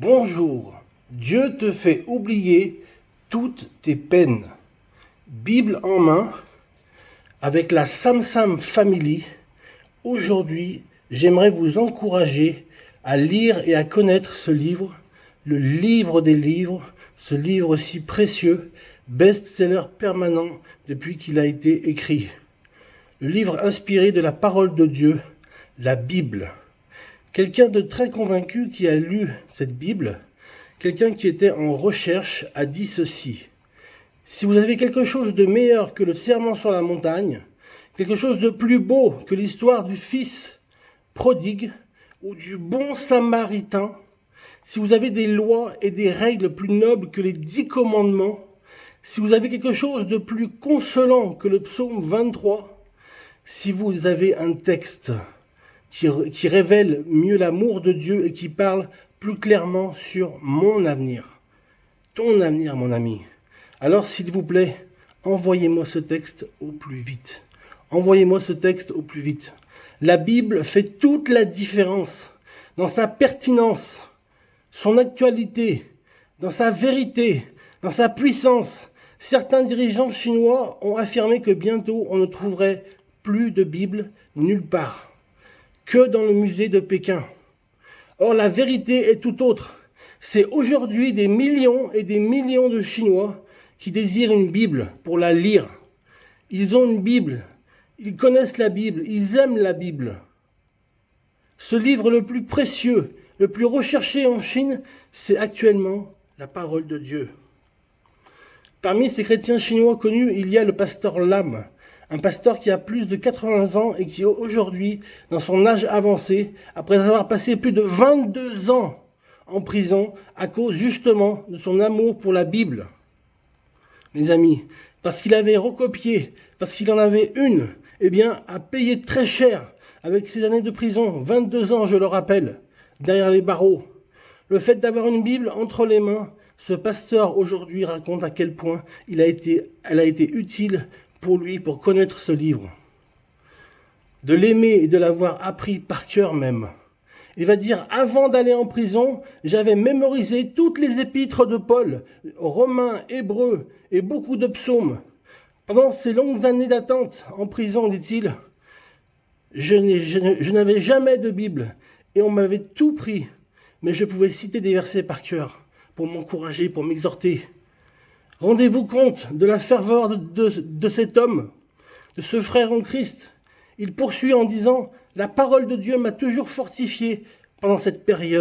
Bonjour, Dieu te fait oublier toutes tes peines. Bible en main, avec la Samsam Family, aujourd'hui, j'aimerais vous encourager à lire et à connaître ce livre, le livre des livres, ce livre si précieux, best-seller permanent depuis qu'il a été écrit. Le livre inspiré de la parole de Dieu, la Bible. Quelqu'un de très convaincu qui a lu cette Bible, quelqu'un qui était en recherche, a dit ceci. Si vous avez quelque chose de meilleur que le sermon sur la montagne, quelque chose de plus beau que l'histoire du fils prodigue ou du bon samaritain, si vous avez des lois et des règles plus nobles que les 10 commandements, si vous avez quelque chose de plus consolant que le psaume 23, si vous avez un texte qui révèle mieux l'amour de Dieu et qui parle plus clairement sur mon avenir, ton avenir, mon ami, alors s'il vous plaît, envoyez-moi ce texte au plus vite. Envoyez-moi ce texte au plus vite. La Bible fait toute la différence dans sa pertinence, son actualité, dans sa vérité, dans sa puissance. Certains dirigeants chinois ont affirmé que bientôt on ne trouverait plus de Bible nulle part, que dans le musée de Pékin. Or, la vérité est tout autre. C'est aujourd'hui des millions et des millions de Chinois qui désirent une Bible pour la lire. Ils ont une Bible, ils connaissent la Bible, ils aiment la Bible. Ce livre le plus précieux, le plus recherché en Chine, c'est actuellement la parole de Dieu. Parmi ces chrétiens chinois connus, il y a le pasteur Lam, un pasteur qui a plus de 80 ans et qui aujourd'hui, dans son âge avancé, après avoir passé plus de 22 ans en prison à cause justement de son amour pour la Bible. Mes amis, parce qu'il avait recopié, parce qu'il en avait une, a payé très cher avec ses années de prison, 22 ans je le rappelle, derrière les barreaux. Le fait d'avoir une Bible entre les mains, ce pasteur aujourd'hui raconte à quel point elle a été utile pour lui, pour connaître ce livre, de l'aimer et de l'avoir appris par cœur même. Il va dire, avant d'aller en prison, j'avais mémorisé toutes les épîtres de Paul, romains, hébreux et beaucoup de psaumes. Pendant ces longues années d'attente en prison, dit-il, je n'avais jamais de Bible et on m'avait tout pris, mais je pouvais citer des versets par cœur pour m'encourager, pour m'exhorter. Rendez-vous compte de la ferveur de cet homme, de ce frère en Christ. Il poursuit en disant « La parole de Dieu m'a toujours fortifié pendant cette période.